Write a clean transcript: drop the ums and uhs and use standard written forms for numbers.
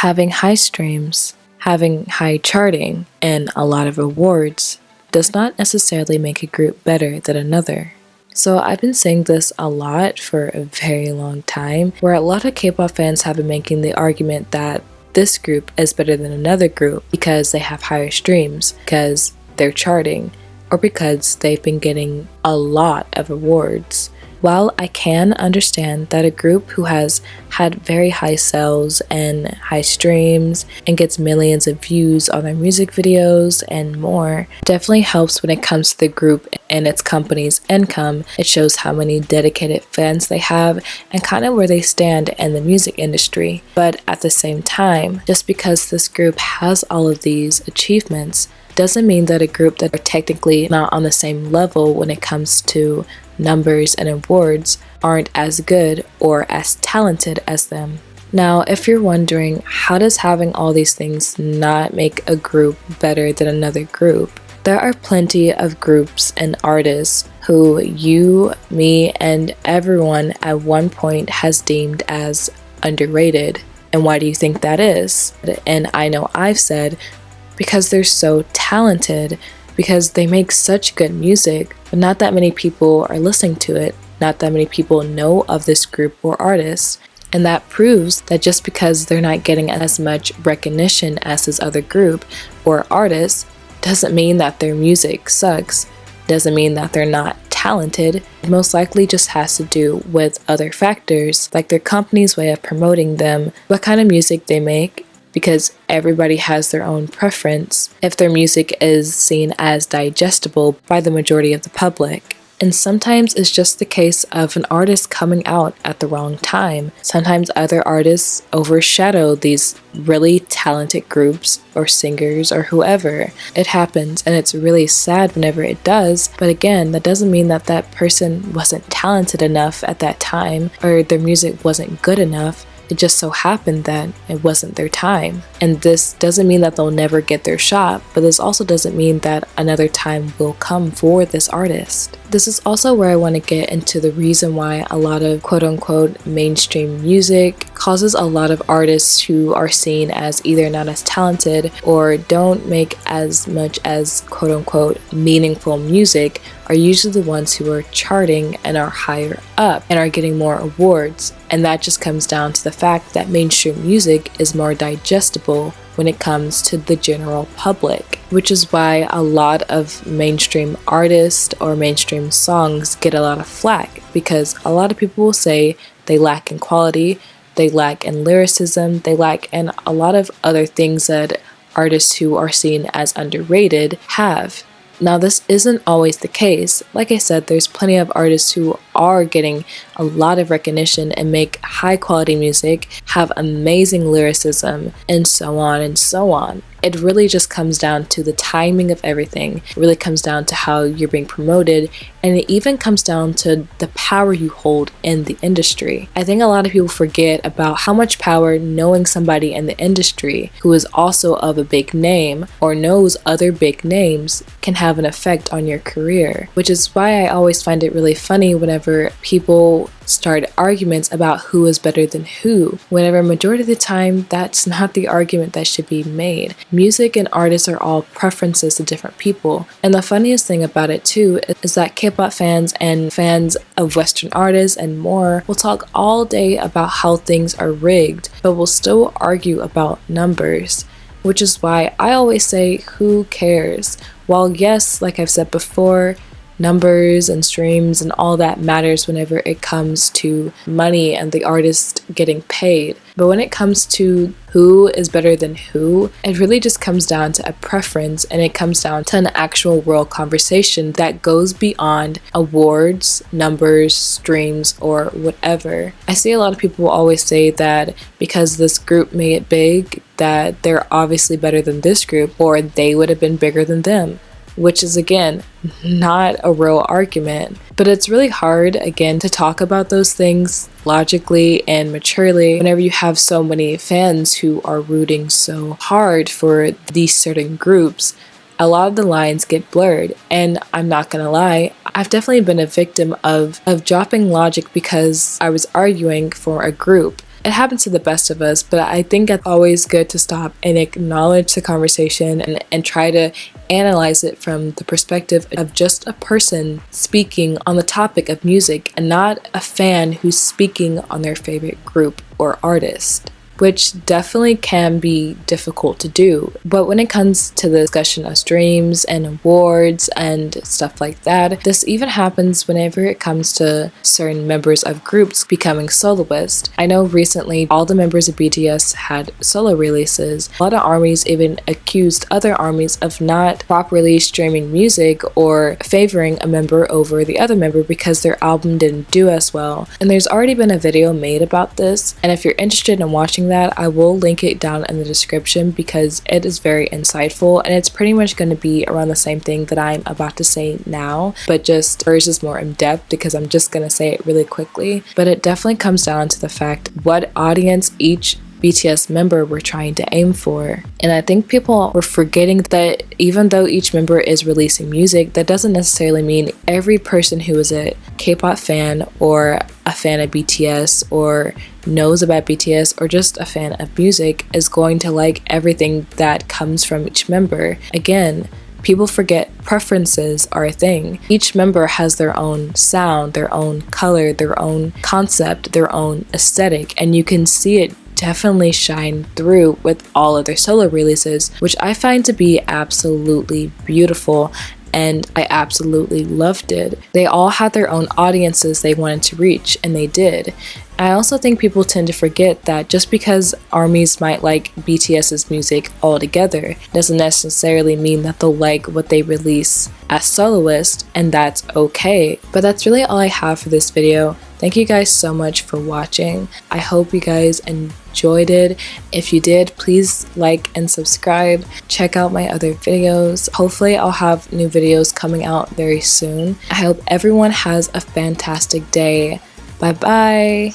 Having high streams, having high charting, and a lot of awards does not necessarily make a group better than another. So I've been saying this a lot for a very long time, where a lot of K-pop fans have been making the argument that this group is better than another group because they have higher streams, because they're charting, or because they've been getting a lot of awards. While I can understand that a group who has had very high sales and high streams and gets millions of views on their music videos and more definitely helps when it comes to the group and its company's income. It shows how many dedicated fans they have and kind of where they stand in the music industry. But at the same time, just because this group has all of these achievements doesn't mean that a group that are technically not on the same level when it comes to numbers and awards aren't as good or as talented as them. Now, if you're wondering, how does having all these things not make a group better than another group? There are plenty of groups and artists who you, me, and everyone at one point has deemed as underrated. And why do you think that is? And I know I've said, because they're so talented, because they make such good music, but not that many people are listening to it, not that many people know of this group or artist. And that proves that just because they're not getting as much recognition as this other group or artist doesn't mean that their music sucks, doesn't mean that they're not talented. It most likely just has to do with other factors, like their company's way of promoting them, what kind of music they make, because everybody has their own preference if their music is seen as digestible by the majority of the public. And sometimes it's just the case of an artist coming out at the wrong time. Sometimes other artists overshadow these really talented groups or singers or whoever. It happens, and it's really sad whenever it does. But again, that doesn't mean that that person wasn't talented enough at that time or their music wasn't good enough. It just so happened that it wasn't their time. And this doesn't mean that they'll never get their shot, but this also doesn't mean that another time will come for this artist. This is also where I want to get into the reason why a lot of quote-unquote mainstream music causes a lot of artists who are seen as either not as talented or don't make as much as quote-unquote meaningful music are usually the ones who are charting and are higher up and are getting more awards. And that just comes down to the fact that mainstream music is more digestible when it comes to the general public, which is why a lot of mainstream artists or mainstream songs get a lot of flack, because a lot of people will say they lack in quality, they lack in lyricism, they lack in a lot of other things that artists who are seen as underrated have. Now, this isn't always the case. Like I said, there's plenty of artists who are getting a lot of recognition and make high quality music, have amazing lyricism, and so on and so on. It really just comes down to the timing of everything. It really comes down to how you're being promoted, and it even comes down to the power you hold in the industry. I think a lot of people forget about how much power knowing somebody in the industry who is also of a big name or knows other big names can have an effect on your career, which is why I always find it really funny whenever people start arguments about who is better than who, whenever majority of the time that's not the argument that should be made. Music and artists are all preferences to different people. And the funniest thing about it too is that K-pop fans and fans of Western artists and more will talk all day about how things are rigged, but will still argue about numbers. Which is why I always say, who cares? While yes, like I've said before, numbers and streams and all that matters whenever it comes to money and the artist getting paid. But when it comes to who is better than who, it really just comes down to a preference, and it comes down to an actual world conversation that goes beyond awards, numbers, streams, or whatever. I see a lot of people always say that because this group made it big, that they're obviously better than this group, or they would have been bigger than them. Which is, again, not a real argument. But it's really hard, again, to talk about those things logically and maturely whenever you have so many fans who are rooting so hard for these certain groups. A lot of the lines get blurred, and I'm not gonna lie, I've definitely been a victim of dropping logic because I was arguing for a group. It happens to the best of us, but I think it's always good to stop and acknowledge the conversation and try to analyze it from the perspective of just a person speaking on the topic of music and not a fan who's speaking on their favorite group or artist, which definitely can be difficult to do. But when it comes to the discussion of streams and awards and stuff like that, this even happens whenever it comes to certain members of groups becoming soloists. I know recently all the members of BTS had solo releases. A lot of ARMYs even accused other ARMYs of not properly streaming music or favoring a member over the other member because their album didn't do as well. And there's already been a video made about this, and if you're interested in watching that, I will link it down in the description because it is very insightful, and it's pretty much going to be around the same thing that I'm about to say now, but just hers is more in depth because I'm just going to say it really quickly. But it definitely comes down to the fact what audience each BTS member were trying to aim for. And I think people were forgetting that even though each member is releasing music, that doesn't necessarily mean every person who is a K-pop fan or a fan of BTS or knows about BTS or just a fan of music is going to like everything that comes from each member. Again, people forget preferences are a thing. Each member has their own sound, their own color, their own concept, their own aesthetic, and you can see it definitely shine through with all of their solo releases, which I find to be absolutely beautiful, and I absolutely loved it. They all had their own audiences they wanted to reach, and they did. I also think people tend to forget that just because ARMYs might like BTS's music altogether doesn't necessarily mean that they'll like what they release as soloists, and that's okay. But that's really all I have for this video. Thank you guys so much for watching. I hope you guys enjoyed it. If you did, please like and subscribe. Check out my other videos. Hopefully I'll have new videos coming out very soon. I hope everyone has a fantastic day. Bye bye.